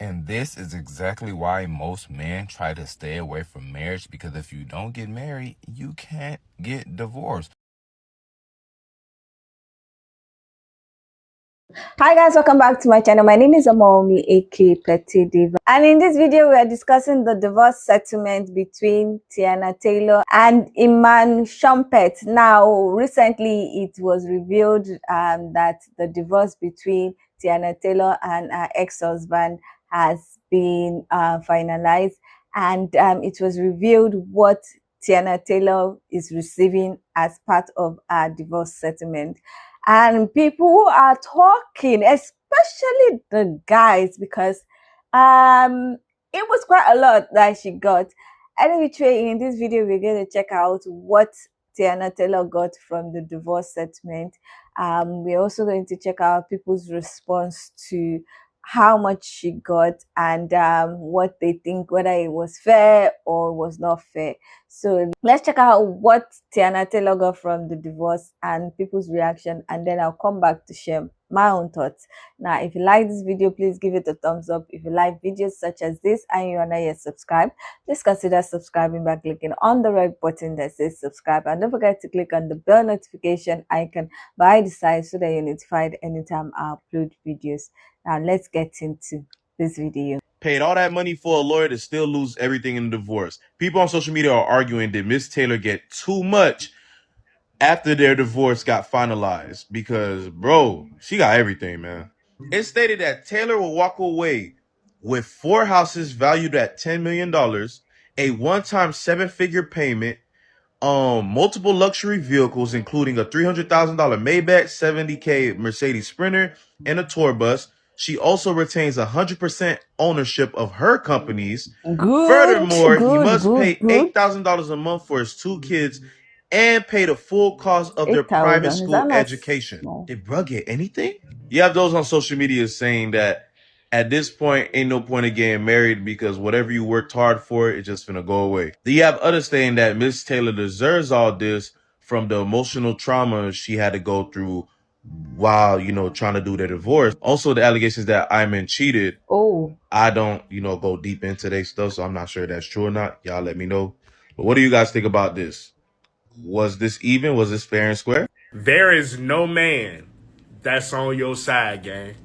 And this is exactly why most men try to stay away from marriage, because if you don't get married, you can't get divorced. Hi guys, welcome back to my channel. My name is Amomi, aka Petite Diva, and in this video we are discussing the divorce settlement between Teyena Taylor and Iman Shumpert. Now, recently it was revealed that the divorce between Teyena Taylor and her ex-husband has been finalized, and it was revealed what Teyena Taylor is receiving as part of her divorce settlement. And people are talking, especially the guys, because it was quite a lot that she got. Anyway, in this video we're going to check out what Teyena Taylor got from the divorce settlement. We're also going to check out people's response to how much she got and what they think, whether it was fair or was not fair. So let's check out what Teyena Taylor got from the divorce and people's reaction, and then I'll come back to share my own thoughts. Now, if you like this video, please give it a thumbs up. If you like videos such as this and you are not yet subscribed, please consider subscribing by clicking on the red button that says subscribe, and don't forget to click on the bell notification icon by the side so that you're notified anytime I upload videos. Now let's get into this video. Paid all that money for a lawyer to still lose everything in the divorce. People on social media are arguing, did Miss Taylor get too much after their divorce got finalized? Because, bro, she got everything, man. It stated that Taylor will walk away with 4 houses valued at $10 million, a one-time 7-figure payment, multiple luxury vehicles, including a $300,000 Maybach, $70K Mercedes Sprinter, and a tour bus. She also retains 100% ownership of her companies. Furthermore, he must pay $8,000 a month for his 2 kids and pay the full cost of their private school education. Did bruh get anything? You have those on social media saying that at this point, ain't no point of getting married because whatever you worked hard for, it's just gonna go away. Then you have others saying that Miss Taylor deserves all this from the emotional trauma she had to go through while, trying to do their divorce. Also, the allegations that Iman cheated. Oh, I don't, go deep into their stuff, so I'm not sure that's true or not. Y'all let me know. But what do you guys think about this? Was this even? Was this fair and square? There is no man that's on your side, gang.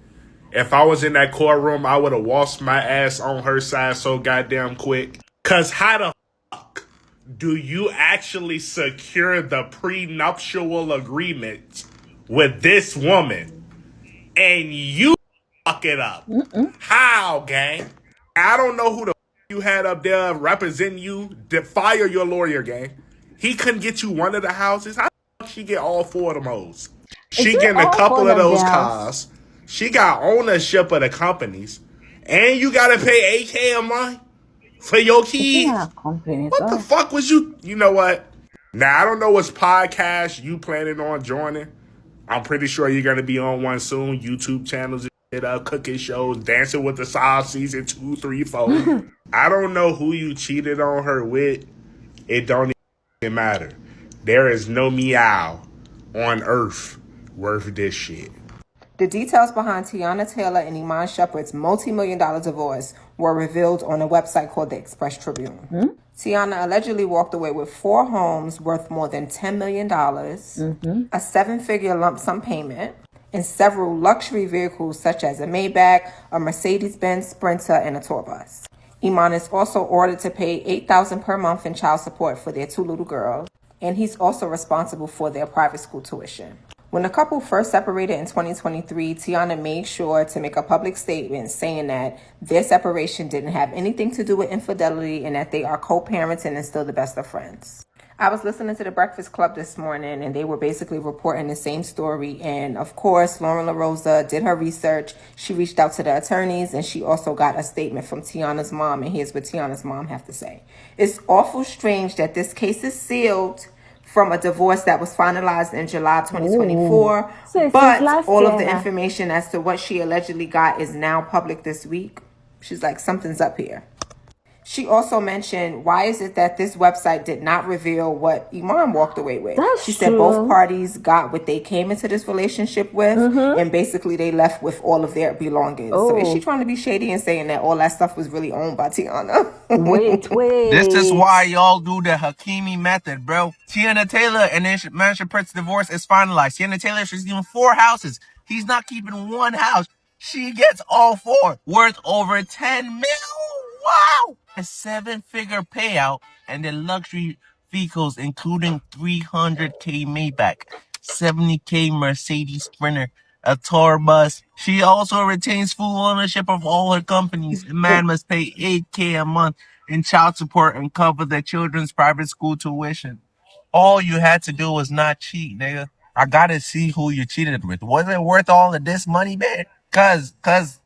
If I was in that courtroom, I would have washed my ass on her side so goddamn quick. Cause how the fuck do you actually secure the prenuptial agreement with this woman and you fuck it up? How, gang? I don't know who the fuck you had up there representing you. Fire your lawyer, gang. He couldn't get you one of the houses. How the fuck she get all 4 of them hoes? She getting a couple of those cars. She got ownership of the companies. And you gotta pay $8K a month for your kids. What the fuck was you? You know what? Now, I don't know which podcast you planning on joining. I'm pretty sure you're gonna be on one soon. YouTube channels, cooking shows, Dancing with the Stars season 2, 3, 4. I don't know who you cheated on her with. It don't even matter. There is no meow on earth worth this shit. The details behind Teyena Taylor and Iman Shumpert's multi-million-dollar divorce were revealed on a website called the Express Tribune. Teyena allegedly walked away with 4 homes worth more than $10 million, a 7-figure lump sum payment, and several luxury vehicles such as a Maybach, a Mercedes-Benz Sprinter, and a tour bus. Iman is also ordered to pay $8,000 per month in child support for their 2 little girls, and he's also responsible for their private school tuition. When the couple first separated in 2023, Teyena made sure to make a public statement saying that their separation didn't have anything to do with infidelity and that they are co-parenting and still the best of friends. I was listening to The Breakfast Club this morning, and they were basically reporting the same story. And of course, Lauren LaRosa did her research. She reached out to the attorneys, and she also got a statement from Teyena's mom. And here's what Teyena's mom have to say. It's awful strange that this case is sealed from a divorce that was finalized in July 2024. But all of the information as to what she allegedly got is now public this week. She's like, something's up here. She also mentioned, why is it that this website did not reveal what Iman walked away with? That's She said true. both parties got what they came into this relationship with, and basically they left with all of their belongings. So is she trying to be shady and saying that all that stuff was really owned by Teyena? Wait. This is why y'all do the Hakimi method, bro. Teyena Taylor and then Iman Shumpert's divorce is finalized. Teyena Taylor, she's given 4 houses. He's not keeping 1 house. She gets all 4, worth over 10 mil. Wow! A 7-figure payout and the luxury vehicles, including 300K Maybach, 70K Mercedes Sprinter, a tour bus. She also retains full ownership of all her companies. A man must pay 8K a month in child support and cover their children's private school tuition. All you had to do was not cheat, nigga. I gotta see who you cheated with. Was it worth all of this money, man? Cause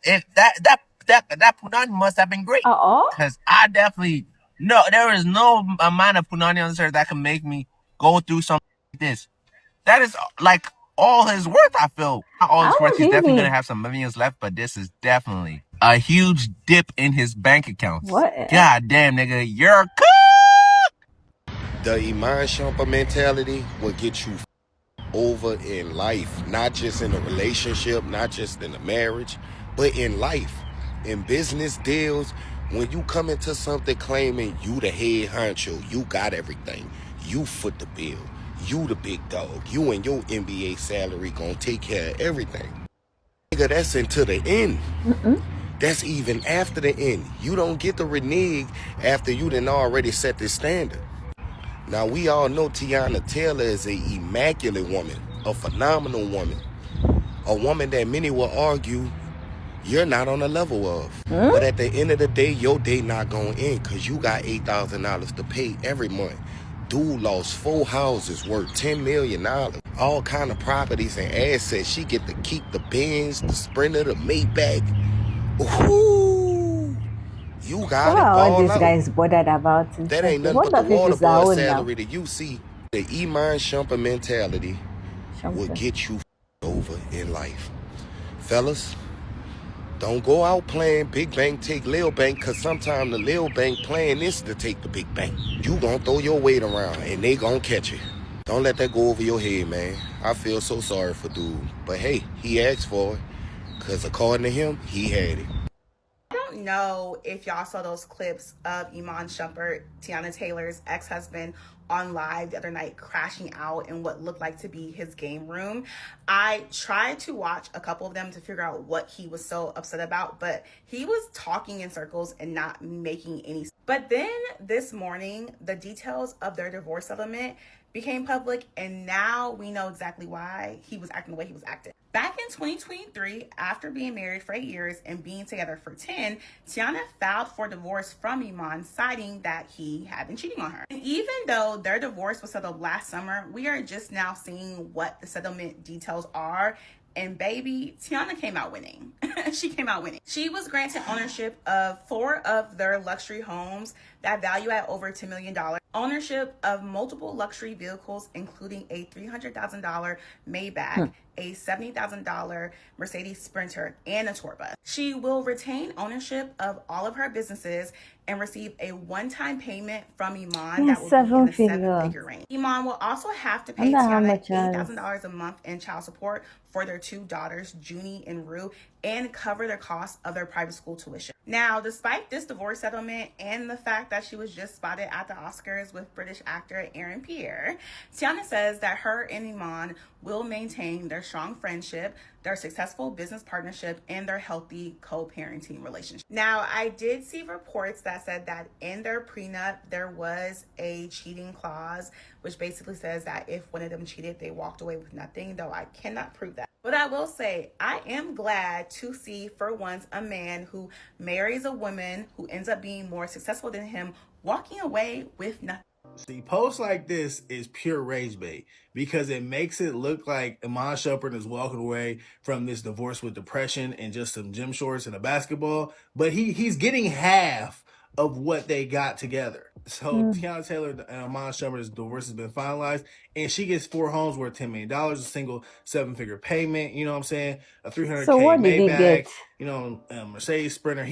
if that punani must have been great. Cause I definitely there is no amount of punani on this earth that can make me go through something like this. That is like all his worth, I feel. Not all his worth. He's definitely gonna have some millions left, but this is definitely a huge dip in his bank accounts. What? God damn, nigga, you're The Iman Shumpert mentality will get you over in life, not just in a relationship, not just in a marriage, but in life, in business deals. When you come into something claiming you the head honcho, you got everything, you foot the bill, you the big dog, you and your NBA salary gonna take care of everything. Nigga, that's into the end. That's even after the end. You don't get to renege after you done already set the standard. Now, we all know Teyena Taylor is an immaculate woman, a phenomenal woman, a woman that many will argue you're not on the level of. But at the end of the day, your day not going to end because you got $8,000 to pay every month. Dude lost 4 houses worth $10 million, all kind of properties and assets. She get to keep the Benz, the Sprinter, the Maybach. Ooh, you got it. All these guys bothered about it. That ain't nothing but the water boy salary that you see. The Iman Shumpert mentality will get you over in life. Fellas, don't go out playing big bank, take little bank, because sometimes the little bank playing this to take the big bank. You gonna throw your weight around and they gonna catch you. Don't let that go over your head, man. I feel so sorry for dude. But hey, he asked for it, because according to him, he had it. I don't know if y'all saw those clips of Iman Shumpert, Teyena Taylor's ex-husband, on live the other night crashing out in what looked like to be his game room. I tried to watch a couple of them to figure out what he was so upset about, but he was talking in circles and not making any sense. But then this morning, the details of their divorce settlement became public, and now we know exactly why he was acting the way he was acting. Back in 2023, after being married for 8 years and being together for 10, Teyena filed for divorce from Iman, citing that he had been cheating on her. And even though their divorce was settled last summer, we are just now seeing what the settlement details are. And baby, Teyena came out winning. She came out winning. She was granted ownership of 4 of their luxury homes that value at over $10 million. Ownership of multiple luxury vehicles, including a $300,000 Maybach, a $70,000 Mercedes Sprinter, and a tour bus. She will retain ownership of all of her businesses and receive a one-time payment from Iman that will be in the 7-figure range. Iman will also have to pay Teyena $8,000 a month in child support for their 2 daughters, Jurnee and Rue, and cover the cost of their private school tuition. Now, despite this divorce settlement and the fact that she was just spotted at the Oscars with British actor Aaron Pierre, Teyena says that her and Iman will maintain their strong friendship, their successful business partnership, and their healthy co-parenting relationship. Now, I did see reports that said that in their prenup, there was a cheating clause, which basically says that if one of them cheated, they walked away with nothing, though I cannot prove that. But I will say, I am glad to see, for once, a man who marries a woman who ends up being more successful than him, walking away with nothing. See, posts like this is pure rage bait because it makes it look like Iman Shumpert is walking away from this divorce with depression and just some gym shorts and a basketball, but he's getting half of what they got together. So Teyena Taylor and Iman Shumpert's divorce has been finalized, and she gets 4 homes worth $10 million, a single 7-figure payment. You know what I'm saying? A So $300K what did he get? Maybach. You know, Mercedes Sprinter.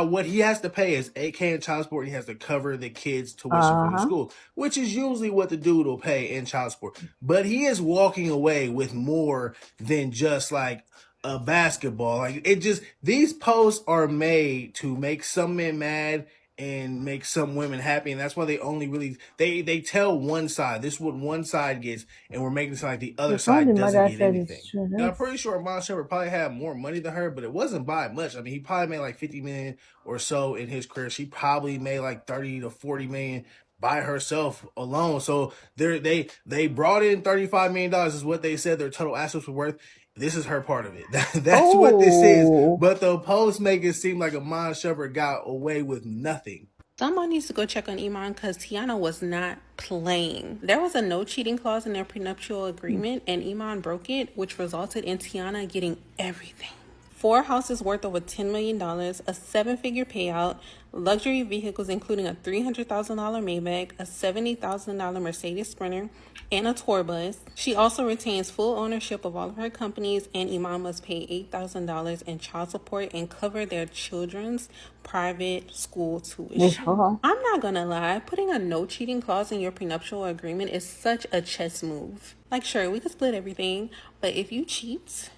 What he has to pay is $8K in child support. He has to cover the kids' tuition for the school, which is usually what the dude will pay in child support. But he is walking away with more than just like a basketball. Like these posts are made to make some men mad and make some women happy, and that's why they only really they tell one side. This is what one side gets, and we're making it sound like the other side doesn't get anything. And I'm pretty sure Iman Shumpert probably had more money than her, but it wasn't by much. I mean, he probably made like 50 million or so in his career. She probably made like 30 to 40 million by herself alone. So they brought in $35 million is what they said their total assets were worth. This is her part of it. That's what this is. But the post make it seem like Iman Shumpert got away with nothing. Someone needs to go check on Iman because Teyena was not playing. There was a no cheating clause in their prenuptial agreement, and Iman broke it, which resulted in Teyena getting everything. 4 houses worth over $10 million, a 7-figure payout, luxury vehicles including a $300,000 Maybach, a $70,000 Mercedes Sprinter, and a tour bus. She also retains full ownership of all of her companies, and Iman must pay $8,000 in child support and cover their children's private school tuition. I'm not gonna lie, putting a no cheating clause in your prenuptial agreement is such a chess move. Like, sure, we could split everything, but if you cheat,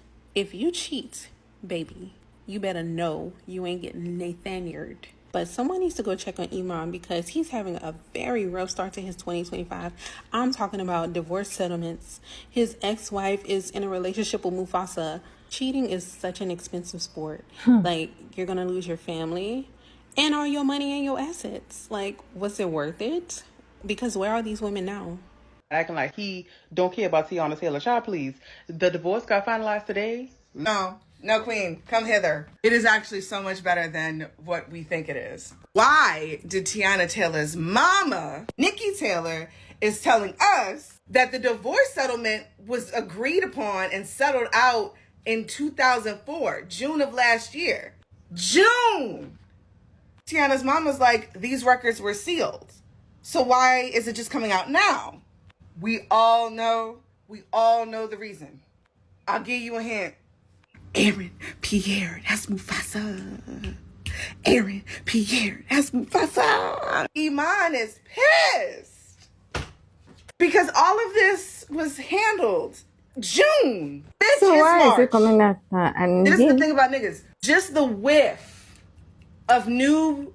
baby, you better know you ain't getting Nathaniel'd. But someone needs to go check on Iman because he's having a very rough start to his 2025. I'm talking about divorce settlements. His ex-wife is in a relationship with Mufasa. Cheating is such an expensive sport. Like, you're gonna lose your family and all your money and your assets. Like, was it worth it? Because where are these women now? Acting like he don't care about Teyena Taylor. Child, please. The divorce got finalized today? No, queen, come hither. It is actually so much better than what we think it is. Why did Teyena Taylor's mama, Nikki Taylor, is telling us that the divorce settlement was agreed upon and settled out in 2004, June of last year? June! Tiana's mama's like, these records were sealed. So why is it just coming out now? We all know the reason. I'll give you a hint. Aaron Pierre, that's Mufasa. Aaron Pierre, that's Mufasa. Iman is pissed because all of this was handled June. This So is why March. is it coming out? And This is the thing about niggas. Just the whiff of new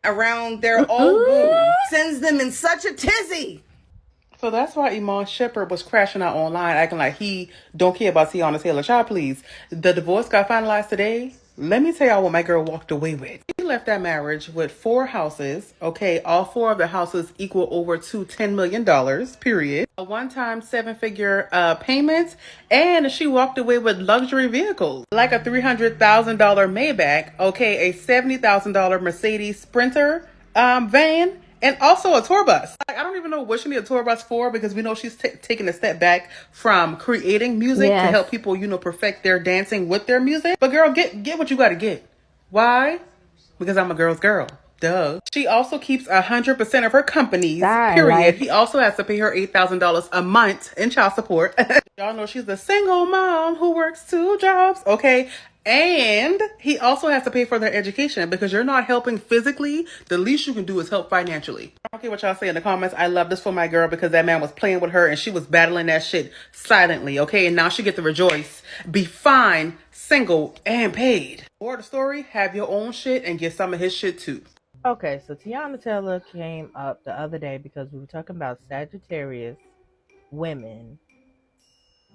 around their old boo sends them in such a tizzy. So that's why Iman Shumpert was crashing out online, acting like he don't care about Teyena Taylor. Child, please. The divorce got finalized today. Let me tell y'all what my girl walked away with. She left that marriage with 4 houses. Okay, all 4 of the houses equal over to $10 million, period. A one-time 7-figure payment, and she walked away with luxury vehicles. Like a $300,000 Maybach, okay, a $70,000 Mercedes Sprinter van, and also a tour bus. Like, I don't even know what she need a tour bus for because we know she's taking a step back from creating music to help people, perfect their dancing with their music. But girl, get what you got to get. Why? Because I'm a girl's girl. Duh. She also keeps 100% of her companies, period. He also has to pay her $8,000 a month in child support. Y'all know she's a single mom who works 2 jobs, okay? And he also has to pay for their education because you're not helping physically. The least you can do is help financially. I don't care what y'all say in the comments. I love this for my girl because that man was playing with her and she was battling that shit silently, okay? And now she get to rejoice, be fine, single, and paid. Or the story, have your own shit and get some of his shit too. Okay, so Teyena Taylor came up the other day because we were talking about Sagittarius women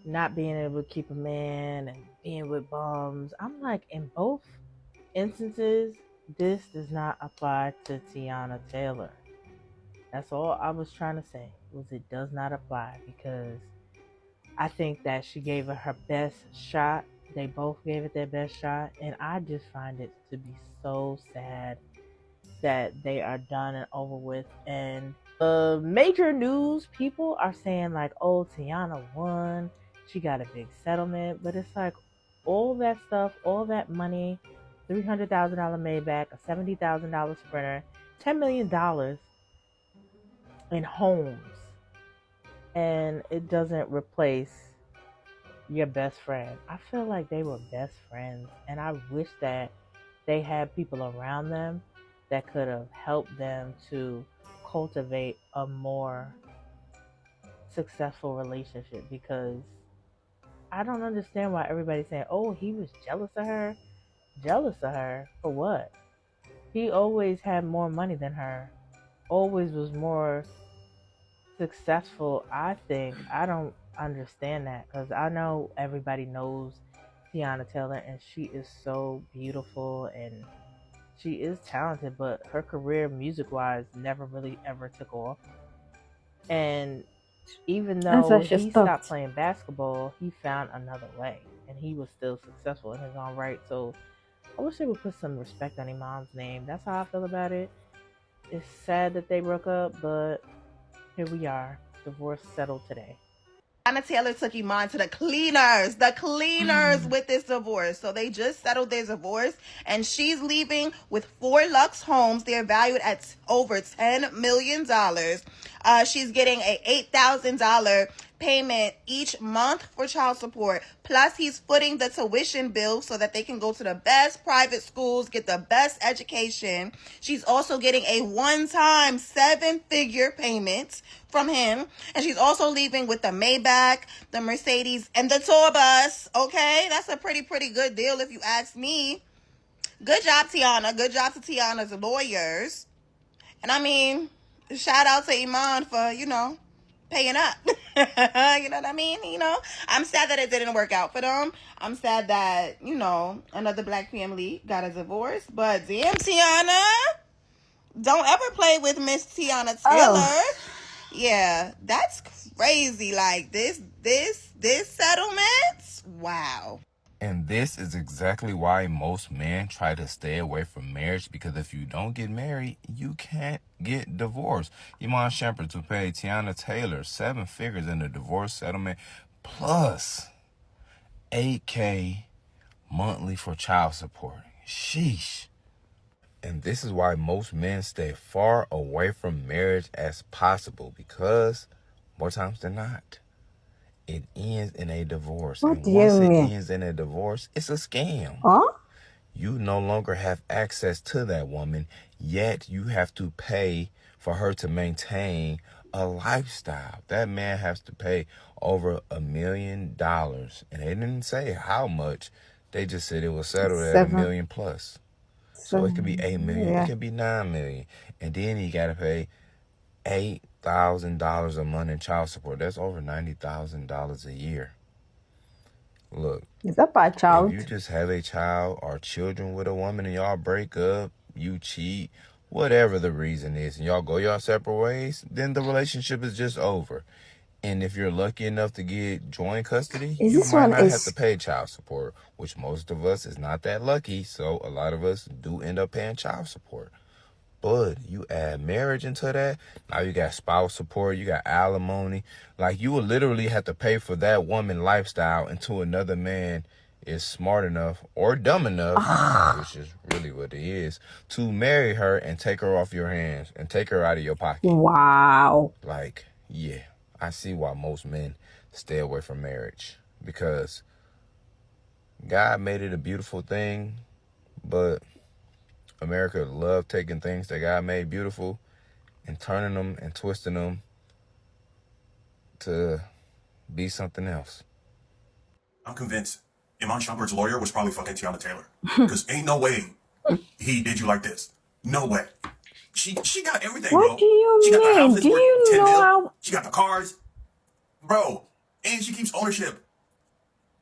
not being able to keep a man and being with bums. I'm like, in both instances, this does not apply to Teyena Taylor. That's all I was trying to say, was it does not apply, because I think that she gave it her best shot. They both gave it their best shot, and I just find it to be so sad that they are done and over with. And major news people are saying like, oh, Teyena won, she got a big settlement. But it's like, all that stuff, all that money, $300,000 Maybach, a $70,000 Sprinter, $10 million in homes, and it doesn't replace your best friend. I feel like they were best friends, and I wish that they had people around them that could have helped them to cultivate a more successful relationship, because I don't understand why everybody's saying, oh, he was jealous of her. Jealous of her for what? He always had more money than her, always was more successful. I think I don't understand that, because I know everybody knows Teyena Taylor, and she is so beautiful and she is talented, but her career music wise never really ever took off. And even though he stopped playing basketball, he found another way, and he was still successful in his own right. So I wish they would put some respect on Iman's name. That's how I feel about it. It's sad that they broke up, but here we are. Divorce settled today. Teyena Taylor took Iman to the cleaners with this divorce. So they just settled their divorce, and she's leaving with 4 luxe homes. They're valued at over $10 million. She's getting a $8,000 payment each month for child support. Plus, he's footing the tuition bill so that they can go to the best private schools, get the best education. She's also getting a one-time 7-figure payment from him. And she's also leaving with the Maybach, the Mercedes, and the tour bus. Okay, that's a pretty good deal if you ask me. Good job, Teyena. Good job to Tiana's lawyers. And I mean, shout out to Iman for, paying up. You know what I mean? I'm sad that it didn't work out for them. I'm sad that, another black family got a divorce. But damn, Teyena, don't ever play with Miss Teyena Taylor. Oh. Yeah, that's crazy. Like this settlement. Wow. And this is exactly why most men try to stay away from marriage, because if you don't get married, you can't get divorced. Iman Shumpert to pay Teyena Taylor 7 figures in the divorce settlement plus $8,000 monthly for child support. Sheesh. And this is why most men stay far away from marriage as possible, because more times than not, it ends in a divorce. What and do you once mean? it ends in a divorce, it's a scam. Huh? You no longer have access to that woman, yet you have to pay for her to maintain a lifestyle. That man has to pay over $1 million. And they didn't say how much. They just said it was settled at $1 million plus. So it could be $8 million, yeah. It could be $9 million. And then you got to pay $8,000 a month in child support. That's over $90,000 a year. Look, is that by child? If you just have a child or children with a woman and y'all break up, you cheat, whatever the reason is, and y'all go your separate ways, then the relationship is just over. And if you're lucky enough to get joint custody, you might not have to pay child support, which most of us is not that lucky. So a lot of us do end up paying child support. But you add marriage into that, now you got spouse support, you got alimony. Like, you will literally have to pay for that woman lifestyle until another man is smart enough or dumb enough, which is really what it is, to marry her and take her off your hands and take her out of your pocket. Wow. Like, yeah, I see why most men stay away from marriage, because God made it a beautiful thing, but America loved taking things that God made beautiful and turning them and twisting them to be something else. I'm convinced Iman Shumpert's lawyer was probably fucking Teyena Taylor. Because ain't no way he did you like this. No way. She got everything, what bro. Do you she got mean? the houses Do you worth 10 know mil. how? She got the cars. Bro. And she keeps ownership.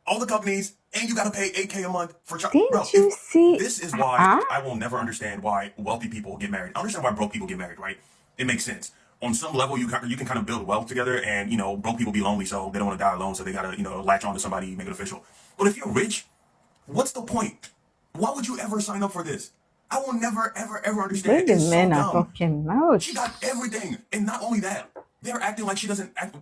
All the companies. And you got to pay $8,000 a month for child. Didn't Bro, you see? This is why I will never understand why wealthy people get married. I understand why broke people get married, right? It makes sense. On some level, you can kind of build wealth together, and, broke people be lonely, so they don't want to die alone, so they got to, latch on to somebody, make it official. But if you're rich, what's the point? Why would you ever sign up for this? I will never, ever, ever understand. The It's men so are dumb. talking out. She got everything. And not only that, they're acting like she doesn't act.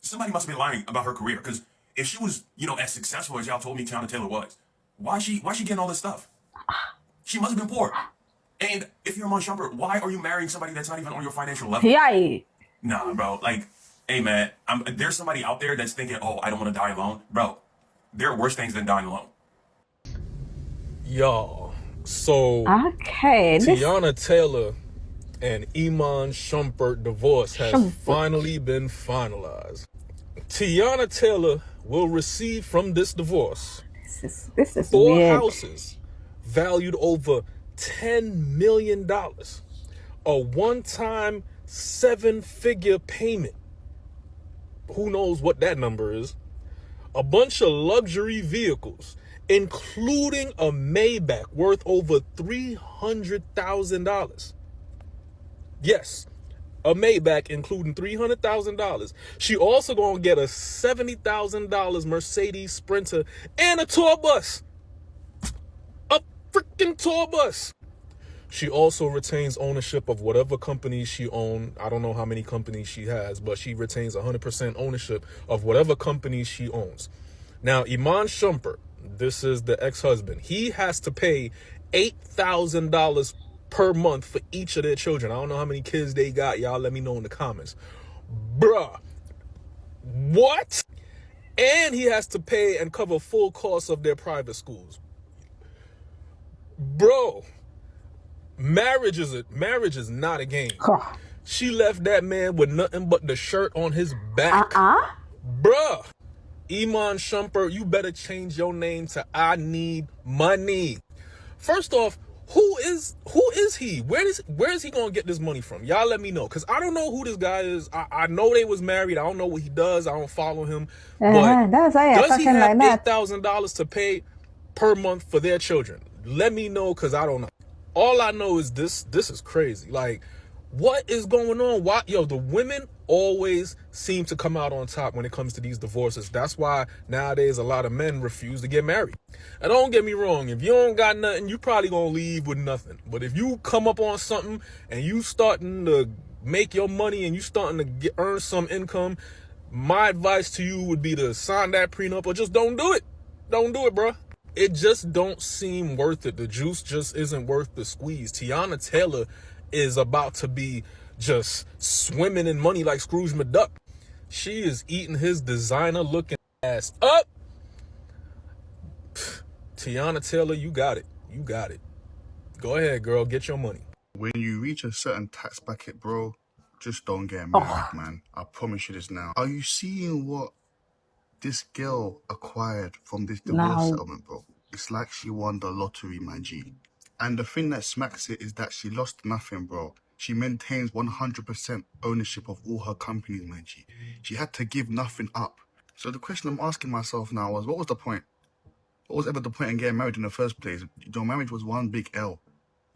Somebody must have been lying about her career, because if she was, as successful as y'all told me Teyena Taylor was, why she getting all this stuff? She must have been poor. And if you're Iman Shumpert, why are you marrying somebody that's not even on your financial level? Yeah. Nah, bro. Like, hey, man, there's somebody out there that's thinking, oh, I don't want to die alone. Bro, there are worse things than dying alone. Y'all, so Teyena Taylor and Iman Shumpert divorce has finally been finalized. Teyena Taylor will receive from this divorce this is 4 weird. houses valued over $10 million, a one-time 7-figure payment. Who knows what that number is? A bunch of luxury vehicles, including a Maybach worth over $300,000. Yes, a Maybach including $300,000. She also gonna get a $70,000 Mercedes Sprinter and a tour bus. A freaking tour bus. She also retains ownership of whatever companies she owns. I don't know how many companies she has, but she retains 100% ownership of whatever companies she owns. Now, Iman Shumpert, this is the ex-husband, he has to pay $8,000 per month for each of their children. I don't know how many kids they got. Y'all let me know in the comments. Bruh. What? And he has to pay and cover full costs of their private schools. Bro. Marriage is not a game. She left that man with nothing but the shirt on his back. Bruh. Iman Shumpert, you better change your name to I Need Money. First off, who is he? Where is he gonna get this money from? Y'all let me know, because I don't know who this guy is. I know they was married. I don't know what he does. I don't follow him. But does he have $8,000 to pay per month for their children? Let me know, because I don't know. All I know is this is crazy. Like, what is going on? Why, the women always seem to come out on top when it comes to these divorces. That's why nowadays a lot of men refuse to get married. And don't get me wrong, if you don't got nothing, you probably gonna leave with nothing. But if you come up on something and you starting to make your money and you starting to earn some income, my advice to you would be to sign that prenup or just don't do it. Don't do it, bro. It just don't seem worth it. The juice just isn't worth the squeeze. Teyena Taylor is about to be just swimming in money like Scrooge McDuck. She is eating his designer looking ass up. Teyena Taylor, you got it. You got it. Go ahead, girl. Get your money. When you reach a certain tax bracket, bro, just don't get married, man. I promise you this now. Are you seeing what this girl acquired from this divorce settlement, bro? It's like she won the lottery, my G. And the thing that smacks it is that she lost nothing, bro. She maintains 100% ownership of all her companies, my G. She had to give nothing up. So the question I'm asking myself now was, what was the point? What was ever the point in getting married in the first place? Your marriage was one big L.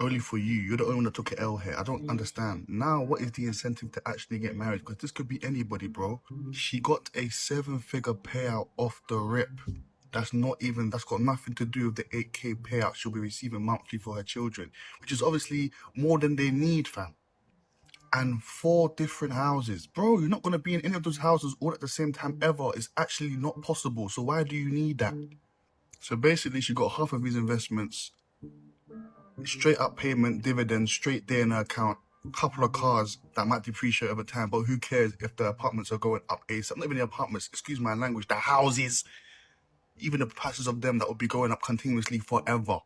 Only for you. You're the only one that took an L here. I don't understand. Now, what is the incentive to actually get married? Because this could be anybody, bro. She got a 7-figure payout off the rip. That's got nothing to do with the 8K payout she'll be receiving monthly for her children, which is obviously more than they need, fam. And 4 different houses. Bro, you're not going to be in any of those houses all at the same time ever. It's actually not possible. So why do you need that? So basically, she got half of his investments, straight up payment, dividends, straight there in her account, a couple of cars that might depreciate over time, but who cares if the apartments are going up ASAP? Not even the apartments, excuse my language, the houses, even the prices of them that will be going up continuously forever.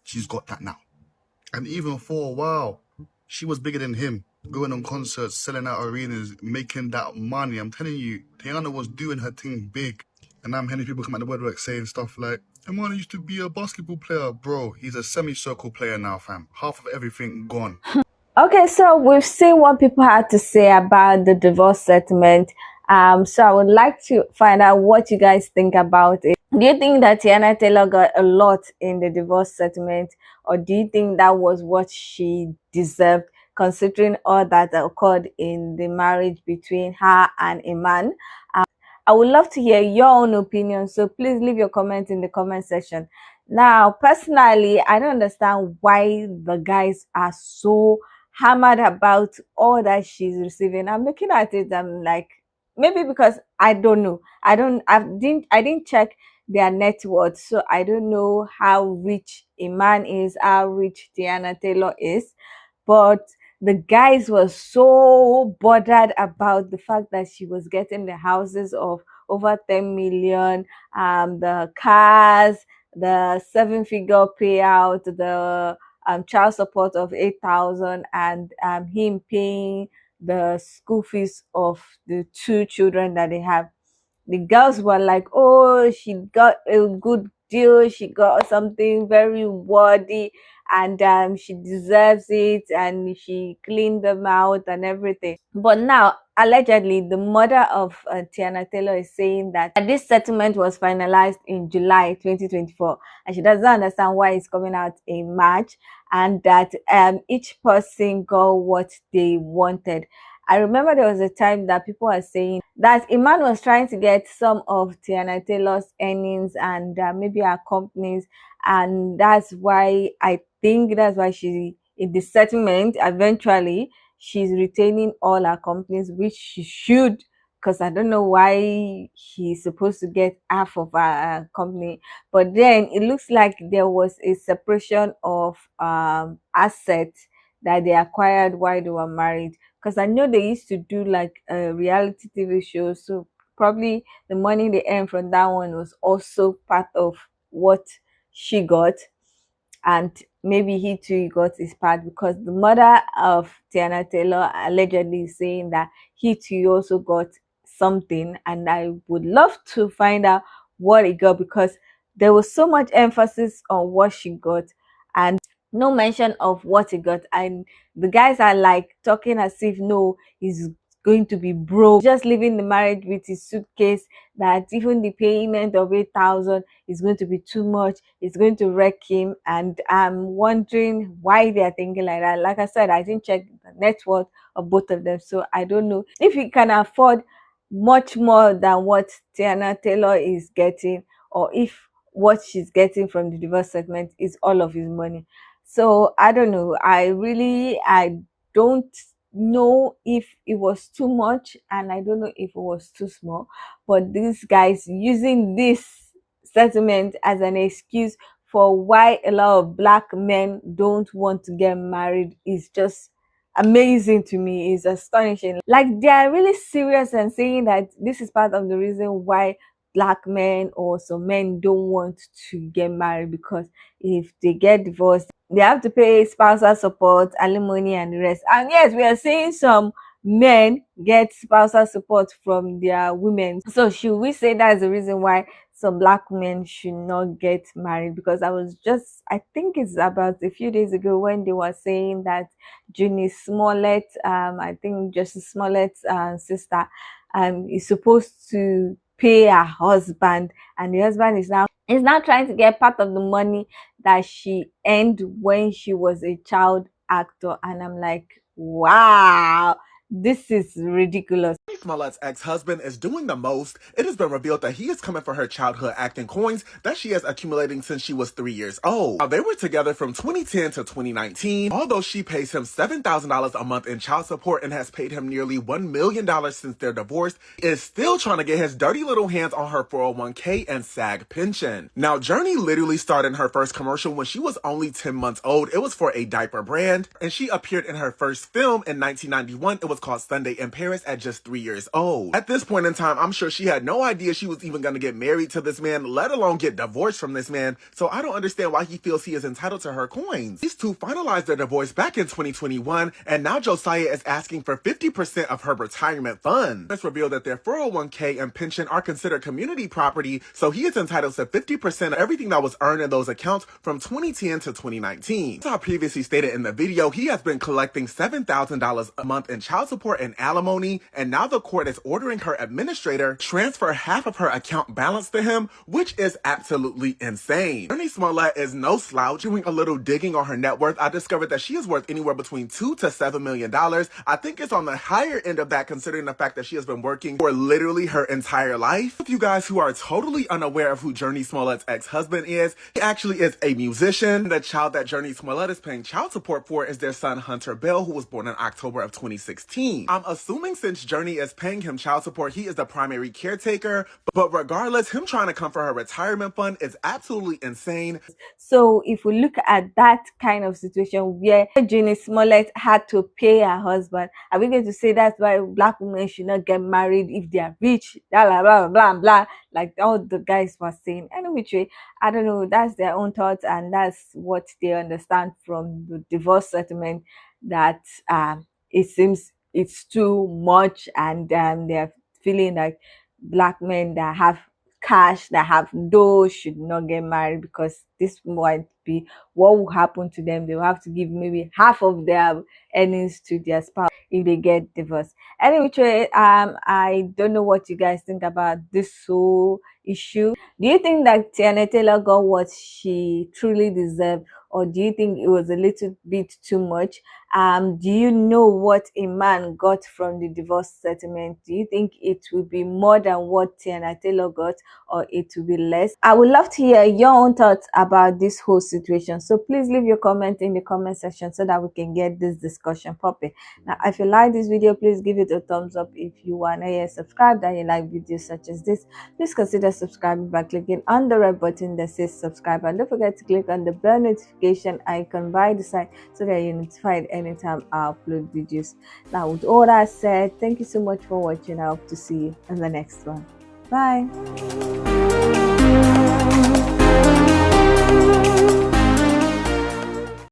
She's got that now. And even for a while, she was bigger than him, going on concerts, selling out arenas, making that money. I'm telling you, Teyena was doing her thing big. And I'm hearing people come at the woodwork saying stuff like, Imani used to be a basketball player. Bro, he's a semicircle player now, fam. Half of everything gone. Okay, so we've seen what people had to say about the divorce settlement. So I would like to find out what you guys think about it. Do you think that Teyena Taylor got a lot in the divorce settlement, or do you think that was what she deserved, considering all that occurred in the marriage between her and Iman? I would love to hear your own opinion, so please leave your comment in the comment section. Now, personally, I don't understand why the guys are so hammered about all that she's receiving. I'm looking at it, I'm like, maybe because I don't know. I didn't check their net worth. So I don't know how rich Iman is, how rich Teyena Taylor is, but the guys were so bothered about the fact that she was getting the houses of over 10 million, the cars, the 7-figure payout, the child support of 8,000, and him paying the school fees of the 2 children that they have. The girls were like, oh, she got a good deal, she got something very worthy, and she deserves it, and she cleaned them out and everything. But now, allegedly, the mother of Teyena Taylor is saying that this settlement was finalized in July 2024, and she doesn't understand why it's coming out in March, and that each person got what they wanted. I remember there was a time that people were saying that Iman was trying to get some of Teyena Taylor's earnings and maybe her companies, and that's why I think that's why she, in the settlement, eventually she's retaining all her companies, which she should, because I don't know why he's supposed to get half of her company. But then it looks like there was a separation of assets that they acquired while they were married, because I know they used to do like a reality TV show, so probably the money they earned from that one was also part of what she got, and maybe he too got his part, because the mother of Teyena Taylor allegedly is saying that he too also got something, and I would love to find out what he got, because there was so much emphasis on what she got and no mention of what he got, and the guys are like talking as if no, he's going to be broke, just leaving the marriage with his suitcase, that even the payment of 8,000 is going to be too much, it's going to wreck him. And I'm wondering why they're thinking like that. Like I said, I didn't check the net worth of both of them, so I don't know if he can afford much more than what Teyena Taylor is getting, or if what she's getting from the divorce settlement is all of his money. So I don't know. I don't know if it was too much, and I don't know if it was too small. But these guys using this settlement as an excuse for why a lot of black men don't want to get married is just amazing to me. It's astonishing. Like, they are really serious and saying that this is part of the reason why black men or some men don't want to get married, because if they get divorced, they have to pay spousal support, alimony, and the rest. And yes, we are seeing some men get spousal support from their women. So should we say that's the reason why some black men should not get married? Because I think it's about a few days ago when they were saying that Jurnee Smollett, I think Justice Smollett's sister, is supposed to pay her husband, and the husband is now trying to get part of the money that she earned when she was a child actor. And I'm like, wow, this is ridiculous. Smollett's ex-husband is doing the most. It has been revealed that he is coming for her childhood acting coins that she has accumulating since she was 3 years old. Now, they were together from 2010 to 2019. Although she pays him $7,000 a month in child support and has paid him nearly $1 million since their divorce, he is still trying to get his dirty little hands on her 401k and SAG pension. Now, Jurnee literally starred in her first commercial when she was only 10 months old. It was for a diaper brand, and she appeared in her first film in 1991. It was called Sunday in Paris at just 3 years old. At this point in time, I'm sure she had no idea she was even going to get married to this man, let alone get divorced from this man. So I don't understand why he feels he is entitled to her coins. These two finalized their divorce back in 2021, and now Josiah is asking for 50% of her retirement funds. It's revealed that their 401k and pension are considered community property, so he is entitled to 50% of everything that was earned in those accounts from 2010 to 2019. As I previously stated in the video, he has been collecting $7,000 a month in child support and alimony, and now the court is ordering her administrator transfer half of her account balance to him, which is absolutely insane. Jurnee Smollett is no slouch. Doing a little digging on her net worth, I discovered that she is worth anywhere between $2 to $7 million. I think it's on the higher end of that, considering the fact that she has been working for literally her entire life. If you guys who are totally unaware of who Jurnee Smollett's ex-husband is, he actually is a musician. The child that Jurnee Smollett is paying child support for is their son Hunter Bell, who was born in October of 2016. 2019. I'm assuming since Jurnee is paying him child support, he is the primary caretaker. But regardless, him trying to come for her retirement fund is absolutely insane. So if we look at that kind of situation where Jurnee Smollett had to pay her husband, are we going to say that's why black women should not get married if they are rich? Blah, blah, blah, blah, blah, like all the guys were saying. Anyway, I don't know. That's their own thoughts, and that's what they understand from the divorce settlement, that it seems it's too much, and they're feeling like black men that have cash, that have dough, should not get married, because this might be what will happen to them. They will have to give maybe half of their earnings to their spouse if they get divorced. Anyway, I don't know what you guys think about this whole issue. Do you think that Teyena Taylor got what she truly deserved, or do you think it was a little bit too much? Do you know what a man got from the divorce settlement? Do you think it will be more than what Teyena Taylor got, or it will be less? I would love to hear your own thoughts about this whole situation. So please leave your comment in the comment section so that we can get this discussion popping. Now, if you like this video, please give it a thumbs up. If you are not yet subscribed and you like videos such as this, please consider subscribing by clicking on the red button that says subscribe, and don't forget to click on the bell notification icon by the side so that you're notified anytime I upload videos. Now, with all that said, thank you so much for watching. I hope to see you in the next one. Bye.